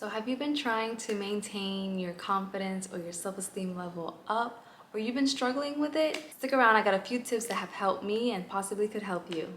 So have you been trying to maintain your confidence or your self-esteem level up, or you've been struggling with it? Stick around, I got a few tips that have helped me and possibly could help you.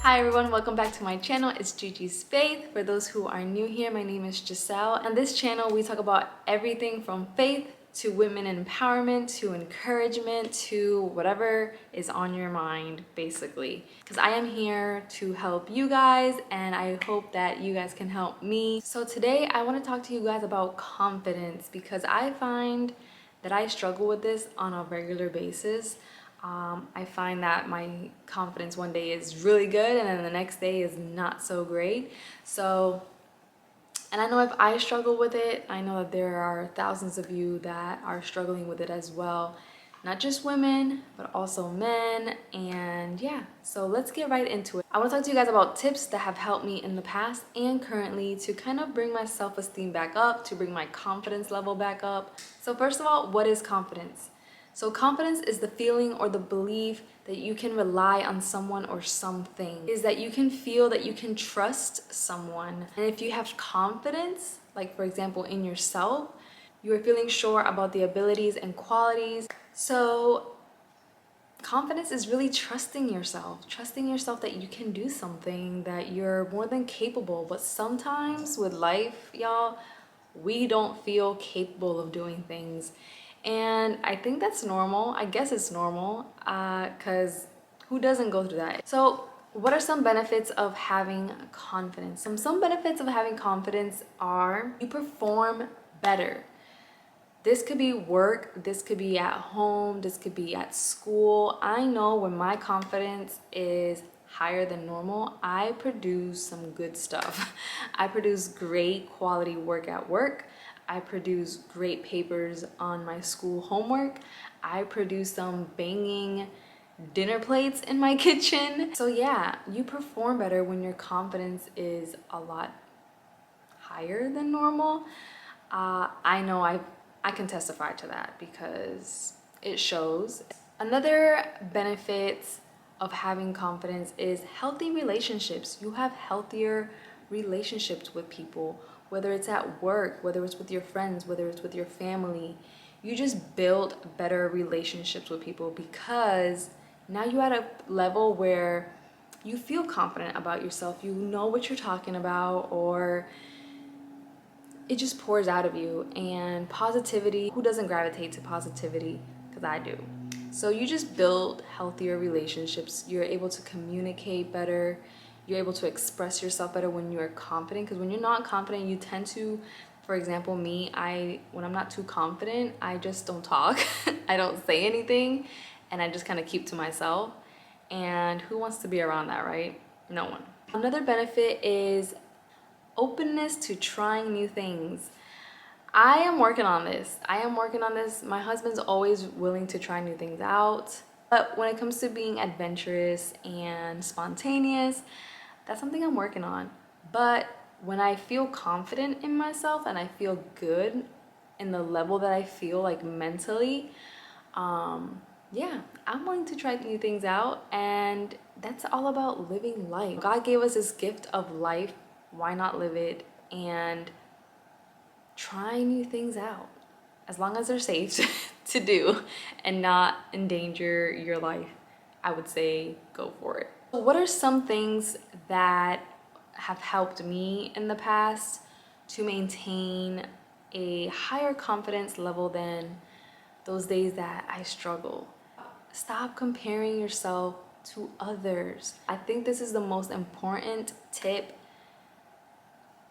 Hi everyone, welcome back to my channel. It's Gigi's Faith. For those who are new here, my name is Giselle. On this channel, we talk about everything from faith to women empowerment, to encouragement, to whatever is on your mind, basically. Because I am here to help you guys, and I hope that you guys can help me. So today, I want to talk to you guys about confidence, because I find that I struggle with this on a regular basis. I find that my confidence one day is really good, and then the next day is not so great. And I know if I struggle with it, I know that there are thousands of you that are struggling with it as well. Not just women, but also men. And yeah, so let's get right into it. I want to talk to you guys about tips that have helped me in the past and currently to kind of bring my self-esteem back up, to bring my confidence level back up. So first of all, what is confidence? So confidence is the feeling or the belief that you can rely on someone or something. Is that you can feel that you can trust someone. And if you have confidence, like for example in yourself, you are feeling sure about the abilities and qualities. So confidence is really trusting yourself that you can do something, that you're more than capable. But sometimes with life, y'all, we don't feel capable of doing things. And I think that's normal. I guess it's normal, because who doesn't go through that? So what are some benefits of having confidence? Some benefits of having confidence are you perform better. This could be work, this could be at home, this could be at school. I know when my confidence is higher than normal, I produce some good stuff. I produce great quality work at work. I produce great papers on my school homework. I produce some banging dinner plates in my kitchen. So yeah, you perform better when your confidence is a lot higher than normal. I know I can testify to that because it shows. Another benefit of having confidence is healthy relationships. You have healthier relationships with people, whether it's at work, whether it's with your friends, whether it's with your family. You just build better relationships with people because now you're at a level where you feel confident about yourself. You know what you're talking about, or it just pours out of you. And positivity, who doesn't gravitate to positivity? Because I do. So you just build healthier relationships. You're able to communicate better. You're able to express yourself better when you're confident. Because when you're not confident, you tend to, for example, me, when I'm not too confident, I just don't talk. I don't say anything, and I just kind of keep to myself. And who wants to be around that, right? No one. Another benefit is openness to trying new things. I am working on this. My husband's always willing to try new things out. But when it comes to being adventurous and spontaneous, that's something I'm working on. But when I feel confident in myself and I feel good in the level that I feel like mentally, yeah, I'm willing to try new things out. And that's all about living life. God gave us this gift of life. Why not live it and try new things out, as long as they're safe to do and not endanger your life? I would say go for it. What are some things that have helped me in the past to maintain a higher confidence level than those days that I struggle? Stop comparing yourself to others. I think this is the most important tip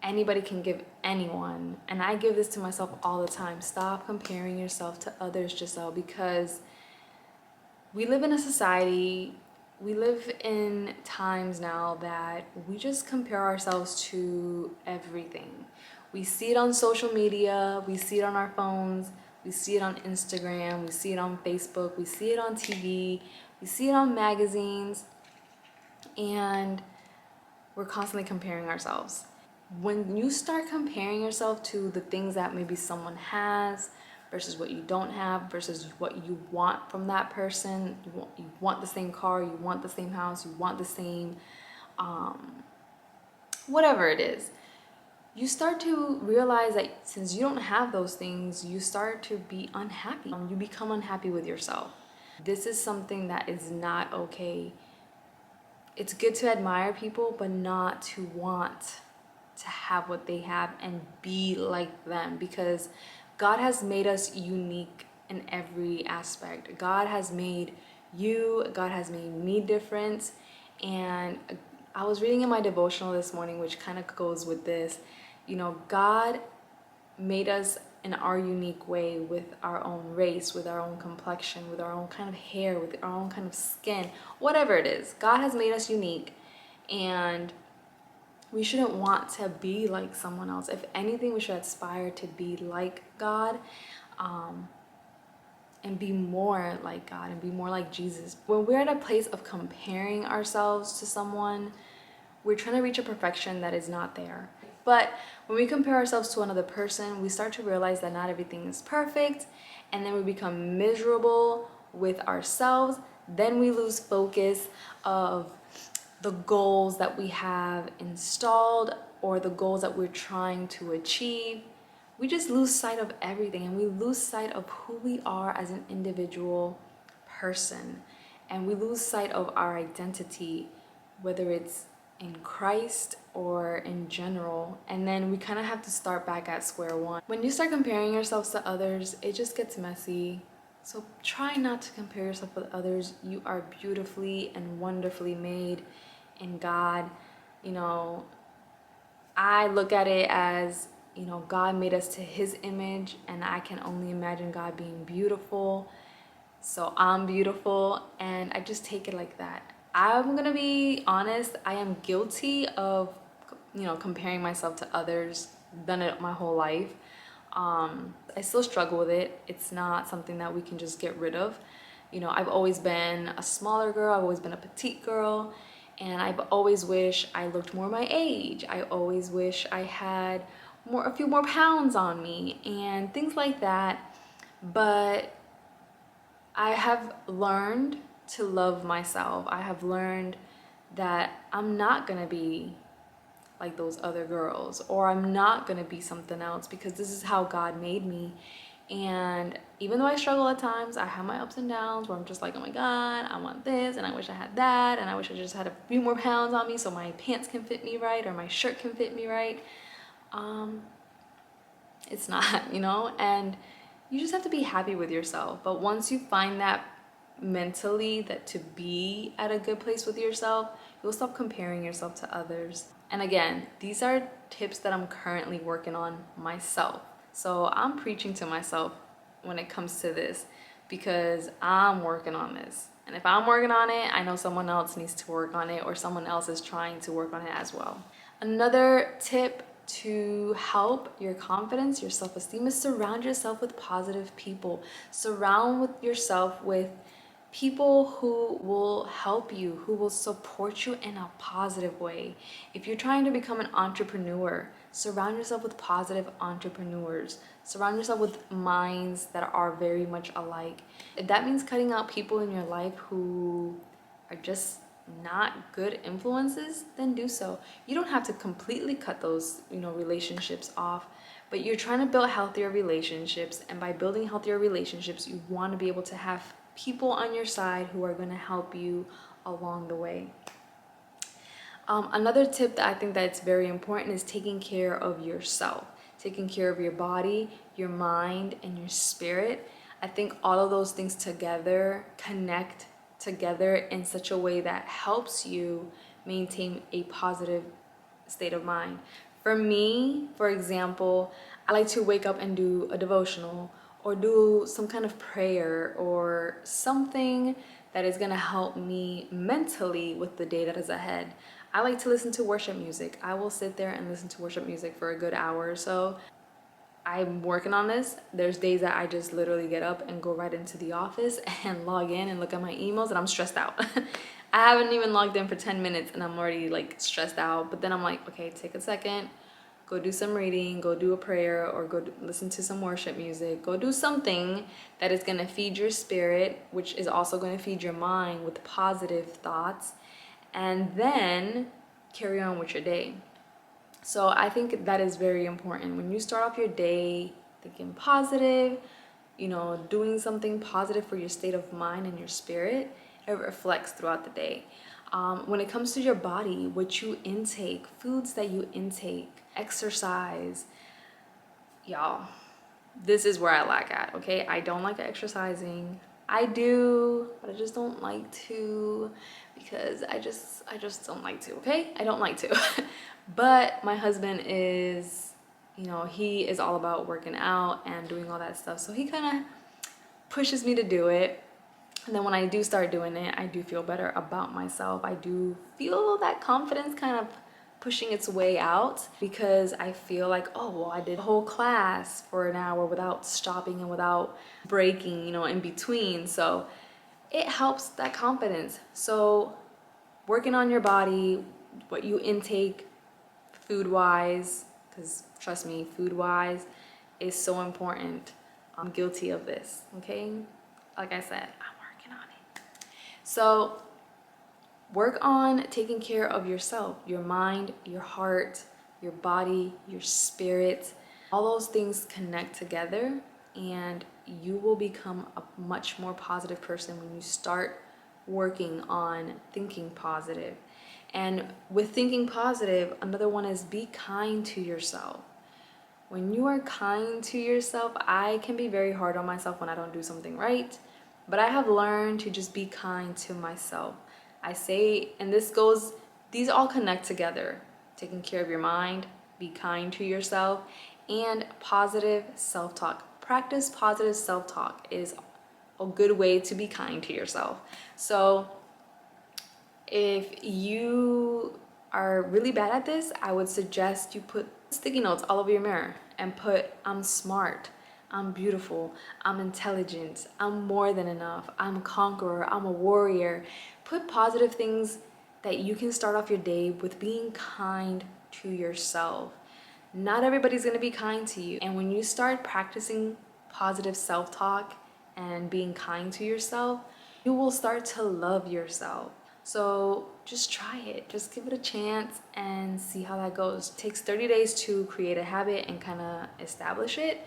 anybody can give anyone, and I give this to myself all the time. Stop comparing yourself to others, Giselle, because we live in a society, we live in times now that we just compare ourselves to everything. We see it on social media, we see it on our phones, we see it on Instagram, we see it on Facebook, we see it on TV, we see it on magazines, and we're constantly comparing ourselves. When you start comparing yourself to the things that maybe someone has versus what you don't have versus what you want from that person, you want the same car, you want the same house, you want the same whatever it is, you start to realize that since you don't have those things, you start to be unhappy. You become unhappy with yourself. This is something that is not okay. It's good to admire people, but not to want to have what they have and be like them, because God has made us unique in every aspect. God has made you, God has made me different. And I was reading in my devotional this morning, which kind of goes with this. You know, God made us in our unique way, with our own race, with our own complexion, with our own kind of hair, with our own kind of skin, whatever it is. God has made us unique, and we shouldn't want to be like someone else. If anything, we should aspire to be like God, and be more like God and be more like Jesus. When we're at a place of comparing ourselves to someone, we're trying to reach a perfection that is not there. But when we compare ourselves to another person, we start to realize that not everything is perfect, and then we become miserable with ourselves. Then we lose focus of the goals that we have installed or the goals that we're trying to achieve. We just lose sight of everything, and we lose sight of who we are as an individual person, and we lose sight of our identity, whether it's in Christ or in general. And then we kind of have to start back at square one. When you start comparing yourselves to others, it just gets messy. So try not to compare yourself with others. You are beautifully and wonderfully made in God. You know, I look at it as, you know, God made us to his image, and I can only imagine God being beautiful. So I'm beautiful, and I just take it like that. I'm gonna be honest, I am guilty of, you know, comparing myself to others. Done it my whole life. I still struggle with it. It's not something that we can just get rid of. You know, I've always been a smaller girl, I've always been a petite girl, and I've always wished I looked more my age. I always wish I had a few more pounds on me and things like that. But I have learned to love myself. I have learned that I'm not gonna be like those other girls, or I'm not gonna be something else, because this is how God made me. And even though I struggle at times, I have my ups and downs where I'm just like, oh my God, I want this, and I wish I had that, and I wish I just had a few more pounds on me so my pants can fit me right, or my shirt can fit me right. It's not, you know, and you just have to be happy with yourself. But once you find that mentally, that to be at a good place with yourself, you'll stop comparing yourself to others. And again, these are tips that I'm currently working on myself. So I'm preaching to myself when it comes to this, because I'm working on this. And if I'm working on it, I know someone else needs to work on it, or someone else is trying to work on it as well. Another tip to help your confidence, your self-esteem, is surround yourself with positive people. Surround yourself with people who will help you, who will support you in a positive way. If you're trying to become an entrepreneur, surround yourself with positive entrepreneurs. Surround yourself with minds that are very much alike. If that means cutting out people in your life who are just not good influences, then do so. You don't have to completely cut those, you know, relationships off, but you're trying to build healthier relationships, and by building healthier relationships, you want to be able to have people on your side who are going to help you along the way. Another tip that I think that's very important is taking care of yourself, taking care of your body, your mind, and your spirit. I think all of those things together connect together in such a way that helps you maintain a positive state of mind. For me, for example, I like to wake up and do a devotional, or do some kind of prayer, or something that is gonna help me mentally with the day that is ahead. I like to listen to worship music. I will sit there and listen to worship music for a good hour or so. I'm working on this. There's days that I just literally get up and go right into the office and log in and look at my emails, and I'm stressed out. I haven't even logged in for 10 minutes and I'm already like stressed out. But then I'm like, okay, take a second, go do some reading, go do a prayer, or listen to some worship music. Go do something that is going to feed your spirit, which is also going to feed your mind with positive thoughts, and then carry on with your day. So I think that is very important. When you start off your day thinking positive, you know, doing something positive for your state of mind and your spirit, it reflects throughout the day. When it comes to your body, what you intake, foods that you intake, exercise, y'all, this is where I lack at, okay? I don't like exercising. I do, but I just don't like to, because I just don't like to, okay? I don't like to. But my husband is, you know, he is all about working out and doing all that stuff. So he kind of pushes me to do it. And then when I do start doing it, I do feel better about myself. I do feel that confidence kind of pushing its way out, because I feel like, oh, well, I did a whole class for an hour without stopping and without breaking, you know, in between. So it helps that confidence. So working on your body, what you intake food-wise, because trust me, food-wise is so important. I'm guilty of this, okay? Like I said, I'm working on it. So work on taking care of yourself, your mind, your heart, your body, your spirit. All those things connect together, and you will become a much more positive person when you start working on thinking positive. And with thinking positive, another one is be kind to yourself. When you are kind to yourself, I can be very hard on myself when I don't do something right, but I have learned to just be kind to myself. I say, and these all connect together. Taking care of your mind, be kind to yourself, and positive self-talk. Practice positive self-talk is a good way to be kind to yourself. So if you are really bad at this, I would suggest you put sticky notes all over your mirror and put, I'm smart, I'm beautiful, I'm intelligent, I'm more than enough, I'm a conqueror, I'm a warrior. Put positive things that you can start off your day with, being kind to yourself. Not everybody's gonna be kind to you. And when you start practicing positive self-talk and being kind to yourself, you will start to love yourself. So just try it, just give it a chance and see how that goes. It takes 30 days to create a habit and kind of establish it.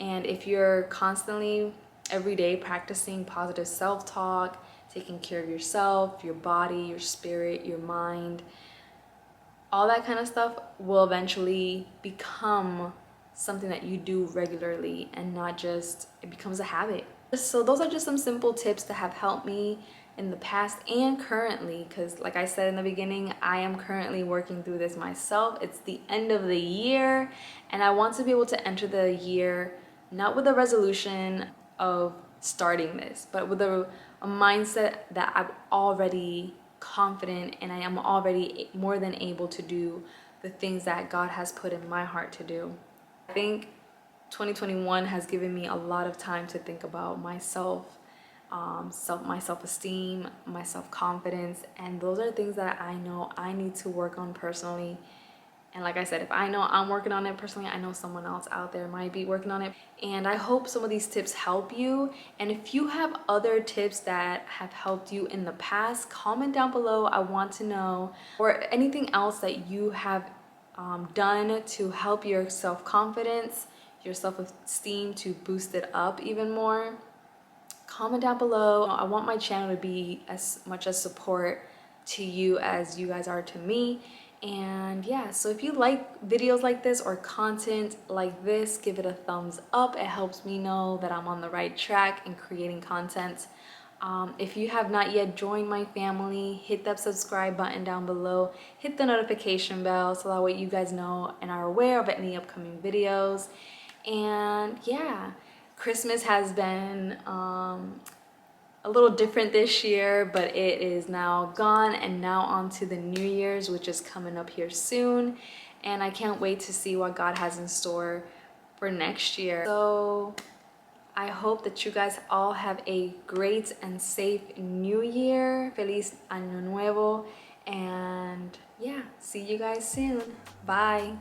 And if you're constantly every day practicing positive self-talk, taking care of yourself, your body, your spirit, your mind, all that kind of stuff will eventually become something that you do regularly, and not just, it becomes a habit. So those are just some simple tips that have helped me in the past and currently, because like I said in the beginning, I am currently working through this myself. It's the end of the year, and I want to be able to enter the year not with a resolution of starting this, but with a mindset that I'm already confident and I am already more than able to do the things that God has put in my heart to do. I think 2021 has given me a lot of time to think about myself, my self-esteem, my self-confidence, and those are things that I know I need to work on personally. And like I said, if I know I'm working on it personally, I know someone else out there might be working on it. And I hope some of these tips help you. And if you have other tips that have helped you in the past, comment down below. I want to know. Or anything else that you have done to help your self-confidence, your self-esteem, to boost it up even more. Comment down below. I want my channel to be as much a support to you as you guys are to me. And yeah, so if you like videos like this or content like this, give it a thumbs up. It helps me know that I'm on the right track in creating content. If you have not yet joined my family, hit that subscribe button down below. Hit the notification bell so that way you guys know and are aware of any upcoming videos. And yeah, Christmas has been a little different this year, but it is now gone, and now on to the New Year's, which is coming up here soon. And I can't wait to see what God has in store for next year. So I hope that you guys all have a great and safe New Year. Feliz Año Nuevo. And yeah, see you guys soon. Bye.